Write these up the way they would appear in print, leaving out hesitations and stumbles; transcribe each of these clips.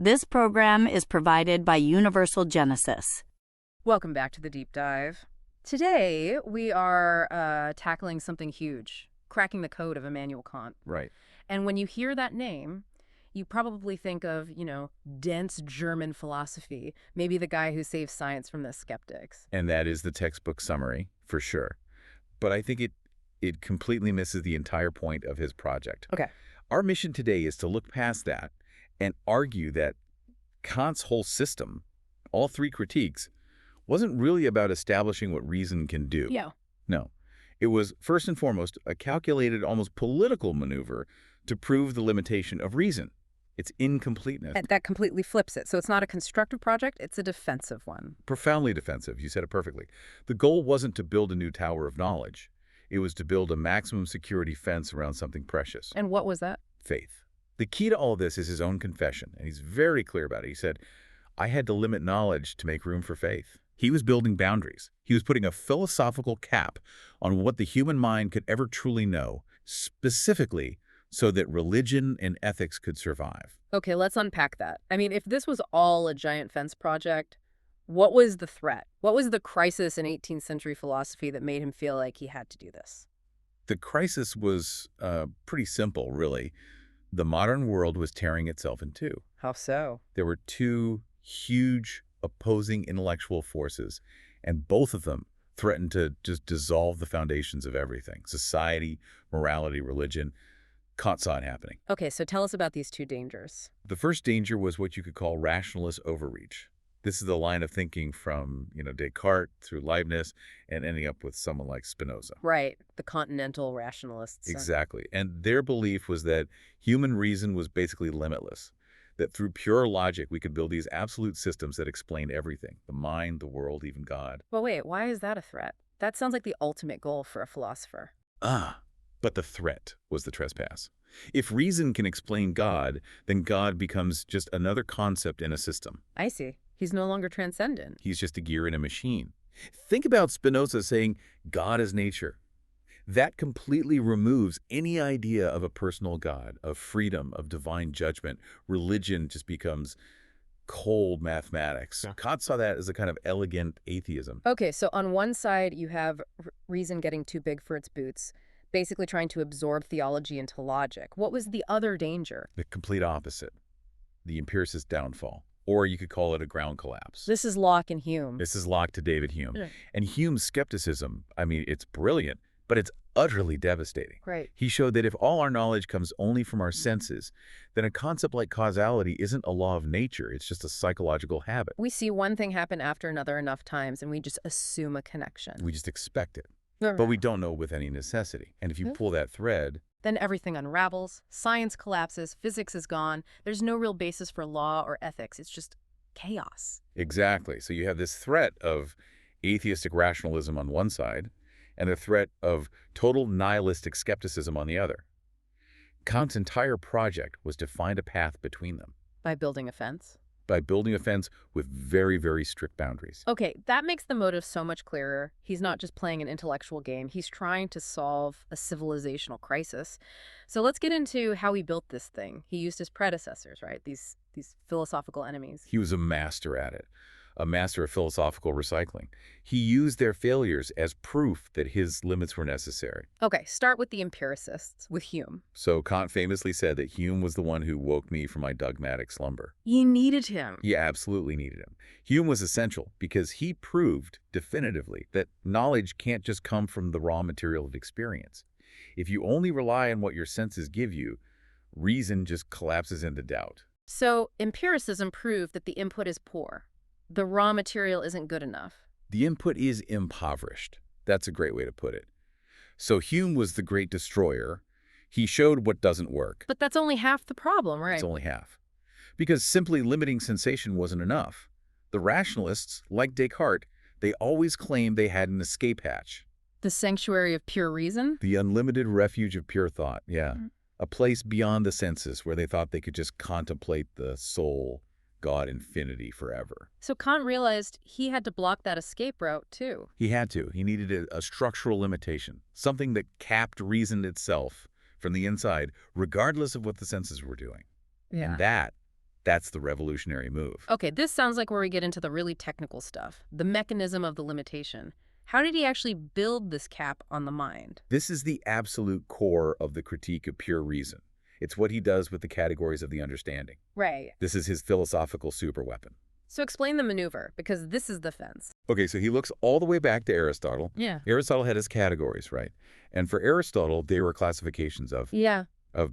This program is provided by Universal Genesis. Welcome back to the Deep Dive. Today, we are tackling something huge, cracking the code of Immanuel Kant. Right. And when you hear that name, you probably think of, dense German philosophy, maybe the guy who saved science from the skeptics. And that is the textbook summary, for sure. But I think it completely misses the entire point of his project. Okay. Our mission today is to look past that and argue that Kant's whole system, all three critiques, wasn't really about establishing what reason can do. Yeah. No. It was, first and foremost, a calculated, almost political maneuver to prove the limitation of reason, its incompleteness. And that completely flips it. So it's not a constructive project, it's a defensive one. Profoundly defensive. You said it perfectly. The goal wasn't to build a new tower of knowledge. It was to build a maximum security fence around something precious. And what was that? Faith. The key to all this is his own confession, and he's very clear about it. He said, I had to limit knowledge to make room for faith. He was building boundaries. He was putting a philosophical cap on what the human mind could ever truly know, specifically so that religion and ethics could survive. Okay, let's unpack that. I mean, if this was all a giant fence project, what was the threat? What was the crisis in 18th century philosophy that made him feel like he had to do this? The crisis was pretty simple, really. The modern world was tearing itself in two. How so? There were two huge opposing intellectual forces, and both of them threatened to just dissolve the foundations of everything. Society, morality, religion. Kant saw it happening. Okay, so tell us about these two dangers. The first danger was what you could call rationalist overreach. This is the line of thinking from, Descartes through Leibniz and ending up with someone like Spinoza. Right, the continental rationalists. Exactly. And their belief was that human reason was basically limitless, that through pure logic we could build these absolute systems that explained everything, the mind, the world, even God. Well, wait, why is that a threat? That sounds like the ultimate goal for a philosopher. But the threat was the trespass. If reason can explain God, then God becomes just another concept in a system. I see. He's no longer transcendent. He's just a gear in a machine. Think about Spinoza saying, God is nature. That completely removes any idea of a personal God, of freedom, of divine judgment. Religion just becomes cold mathematics. Yeah. Kant saw that as a kind of elegant atheism. Okay, so on one side you have reason getting too big for its boots, basically trying to absorb theology into logic. What was the other danger? The complete opposite. The empiricist downfall. Or you could call it a ground collapse. This is Locke and Hume. This is Locke to David Hume. Yeah. And Hume's skepticism, it's brilliant, but it's utterly devastating. Right. He showed that if all our knowledge comes only from our senses, then a concept like causality isn't a law of nature. It's just a psychological habit. We see one thing happen after another enough times, and we just assume a connection. We just expect it. But we don't know with any necessity. And if you pull that thread, then everything unravels, science collapses, physics is gone, there's no real basis for law or ethics, it's just chaos. Exactly. So you have this threat of atheistic rationalism on one side, and the threat of total nihilistic skepticism on the other. Kant's entire project was to find a path between them. By building a fence? By building a fence with very, very strict boundaries. Okay, that makes the motive so much clearer. He's not just playing an intellectual game. He's trying to solve a civilizational crisis. So let's get into how he built this thing. He used his predecessors, right? These philosophical enemies. He was a master at it, a master of philosophical recycling. He used their failures as proof that his limits were necessary. Okay, start with the empiricists, with Hume. So Kant famously said that Hume was the one who woke me from my dogmatic slumber. You needed him. He absolutely needed him. Hume was essential because he proved definitively that knowledge can't just come from the raw material of experience. If you only rely on what your senses give you, reason just collapses into doubt. So empiricism proved that the input is poor. The raw material isn't good enough. The input is impoverished. That's a great way to put it. So Hume was the great destroyer. He showed what doesn't work. But that's only half the problem, right? It's only half. Because simply limiting sensation wasn't enough. The rationalists, like Descartes, they always claimed they had an escape hatch. The sanctuary of pure reason? The unlimited refuge of pure thought, yeah. A place beyond the senses where they thought they could just contemplate the soul, God, infinity forever. So Kant realized he had to block that escape route, too. He had to. He needed a structural limitation, something that capped reason itself from the inside, regardless of what the senses were doing. Yeah. And that That's the revolutionary move. Okay, this sounds like where we get into the really technical stuff, the mechanism of the limitation. How did he actually build this cap on the mind? This is the absolute core of the critique of pure reason. It's what he does with the categories of the understanding. Right. This is his philosophical superweapon. So explain the maneuver, because this is the fence. Okay, so he looks all the way back to Aristotle. Yeah. Aristotle had his categories, right? And for Aristotle, they were classifications of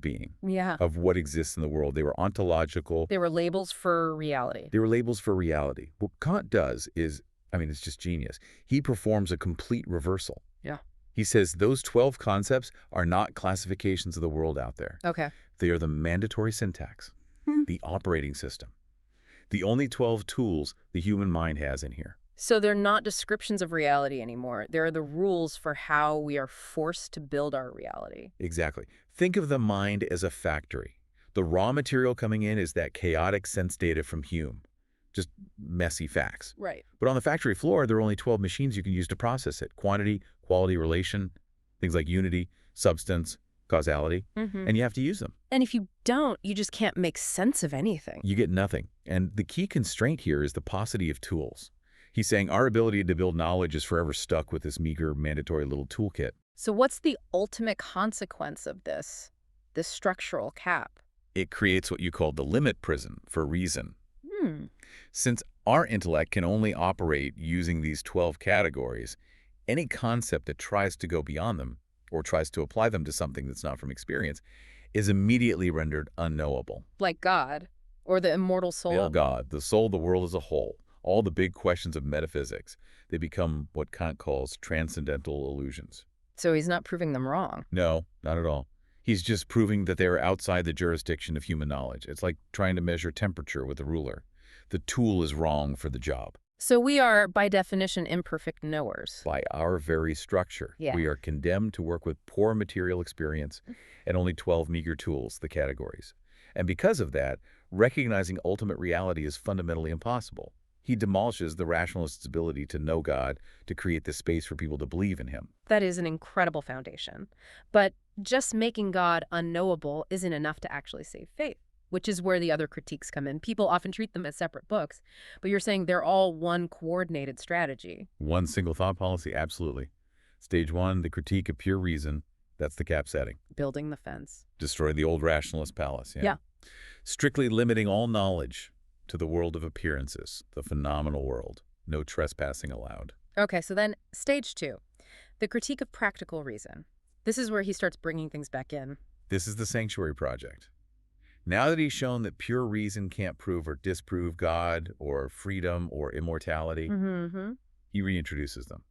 being, Yeah. of what exists in the world. They were ontological. They were labels for reality. They were labels for reality. What Kant does is, I mean, it's just genius. He performs a complete reversal. Yeah. He says those 12 concepts are not classifications of the world out there. Okay. They are the mandatory syntax, the operating system, the only 12 tools the human mind has in here. So they're not descriptions of reality anymore. They're the rules for how we are forced to build our reality. Exactly. Think of the mind as a factory. The raw material coming in is that chaotic sense data from Hume, just messy facts. Right. But on the factory floor, there are only 12 machines you can use to process it. Quantity, quality, relation, things like unity, substance, causality, and you have to use them. And if you don't, you just can't make sense of anything. You get nothing. And the key constraint here is the paucity of tools. He's saying our ability to build knowledge is forever stuck with this meager, mandatory little toolkit. So what's the ultimate consequence of this structural cap? It creates what you call the limit prison for reason. Hmm. Since our intellect can only operate using these 12 categories, any concept that tries to go beyond them or tries to apply them to something that's not from experience is immediately rendered unknowable. Like God, or the immortal soul? God, the soul, the world as a whole, all the big questions of metaphysics, they become what Kant calls transcendental illusions. So he's not proving them wrong. No, not at all. He's just proving that they are outside the jurisdiction of human knowledge. It's like trying to measure temperature with a ruler. The tool is wrong for the job. So we are, by definition, imperfect knowers. By our very structure, we are condemned to work with poor material experience and only 12 meager tools, the categories. And because of that, recognizing ultimate reality is fundamentally impossible. He demolishes the rationalist's ability to know God, to create this space for people to believe in him. That is an incredible foundation. But just making God unknowable isn't enough to actually save faith, which is where the other critiques come in. People often treat them as separate books, but you're saying they're all one coordinated strategy. One single thought policy, absolutely. Stage one, the critique of pure reason. That's the cap setting. Building the fence. Destroy the old rationalist palace. Yeah. Strictly limiting all knowledge to the world of appearances, the phenomenal world. No trespassing allowed. Okay, so then stage two, the critique of practical reason. This is where he starts bringing things back in. This is the sanctuary project. Now that he's shown that pure reason can't prove or disprove God or freedom or immortality, he reintroduces them.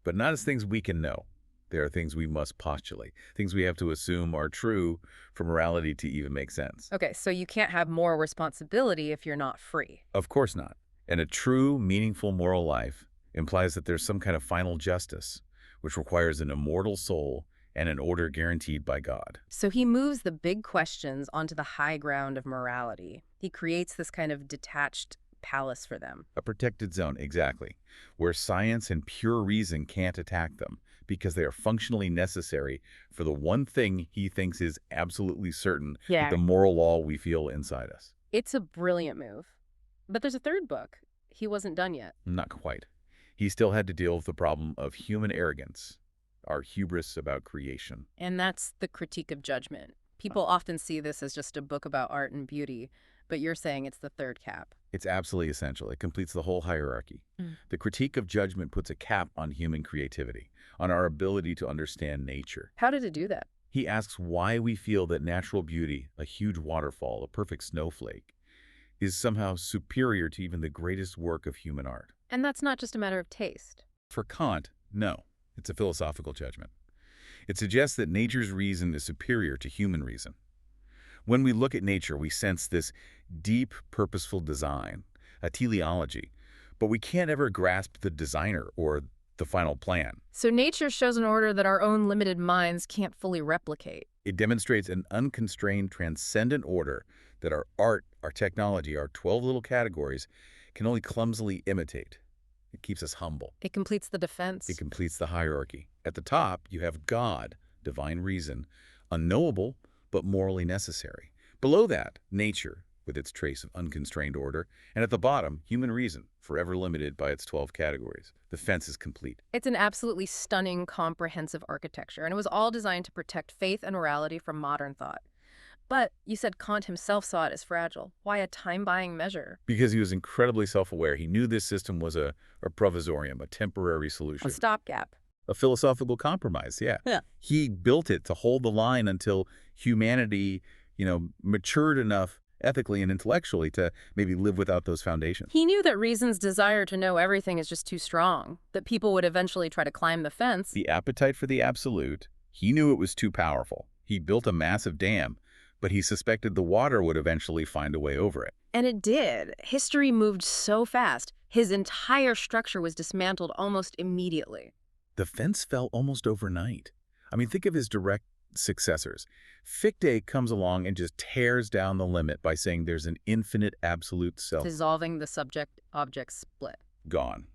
But not as things we can know. They are things we must postulate, things we have to assume are true for morality to even make sense. Okay, so you can't have moral responsibility if you're not free. Of course not. And a true, meaningful moral life implies that there's some kind of final justice, which requires an immortal soul and an order guaranteed by God. So he moves the big questions onto the high ground of morality. He creates this kind of detached palace for them. A protected zone, exactly, where science and pure reason can't attack them because they are functionally necessary for the one thing he thinks is absolutely certain, the moral law we feel inside us. It's a brilliant move. But there's a third book. He wasn't done yet. Not quite. He still had to deal with the problem of human arrogance, our hubris about creation. And that's the critique of judgment. People often see this as just a book about art and beauty, but you're saying it's the third cap. It's absolutely essential. It completes the whole hierarchy. The critique of judgment puts a cap on human creativity, on our ability to understand nature. How did it do that? He asks why we feel that natural beauty, a huge waterfall, a perfect snowflake, is somehow superior to even the greatest work of human art. And that's not just a matter of taste. For Kant, no. It's a philosophical judgment. It suggests that nature's reason is superior to human reason. When we look at nature, we sense this deep, purposeful design, a teleology, but we can't ever grasp the designer or the final plan. So nature shows an order that our own limited minds can't fully replicate. It demonstrates an unconstrained, transcendent order that our art, our technology, our 12 little categories can only clumsily imitate. It keeps us humble. It completes the defense. It completes the hierarchy. At the top, you have God, divine reason, unknowable, but morally necessary. Below that, nature, with its trace of unconstrained order, and at the bottom, human reason, forever limited by its 12 categories. The fence is complete. It's an absolutely stunning, comprehensive architecture, and it was all designed to protect faith and morality from modern thought. But you said Kant himself saw it as fragile. Why a time-buying measure? Because he was incredibly self-aware. He knew this system was a provisorium, a temporary solution. A stopgap. A philosophical compromise, yeah. He built it to hold the line until humanity, matured enough ethically and intellectually to maybe live without those foundations. He knew that reason's desire to know everything is just too strong, that people would eventually try to climb the fence. The appetite for the absolute, he knew it was too powerful. He built a massive dam, but he suspected the water would eventually find a way over it. And it did. History moved so fast. His entire structure was dismantled almost immediately. The fence fell almost overnight. I mean, think of his direct successors. Fichte comes along and just tears down the limit by saying there's an infinite absolute self. Dissolving the subject-object split. Gone.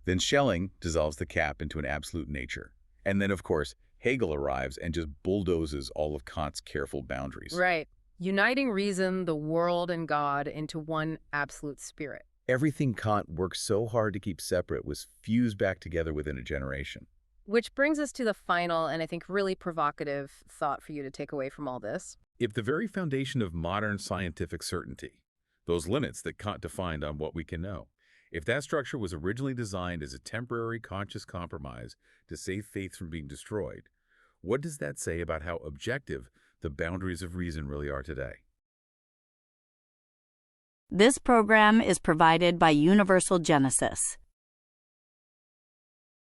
Then Schelling dissolves the cap into an absolute nature. And then, of course, Hegel arrives and just bulldozes all of Kant's careful boundaries. Right. Uniting reason, the world, and God into one absolute spirit. Everything Kant worked so hard to keep separate was fused back together within a generation. Which brings us to the final and I think really provocative thought for you to take away from all this. If the very foundation of modern scientific certainty, those limits that Kant defined on what we can know, if that structure was originally designed as a temporary conscious compromise to save faith from being destroyed, what does that say about how objective the boundaries of reason really are today? This program is provided by Universal Genesis.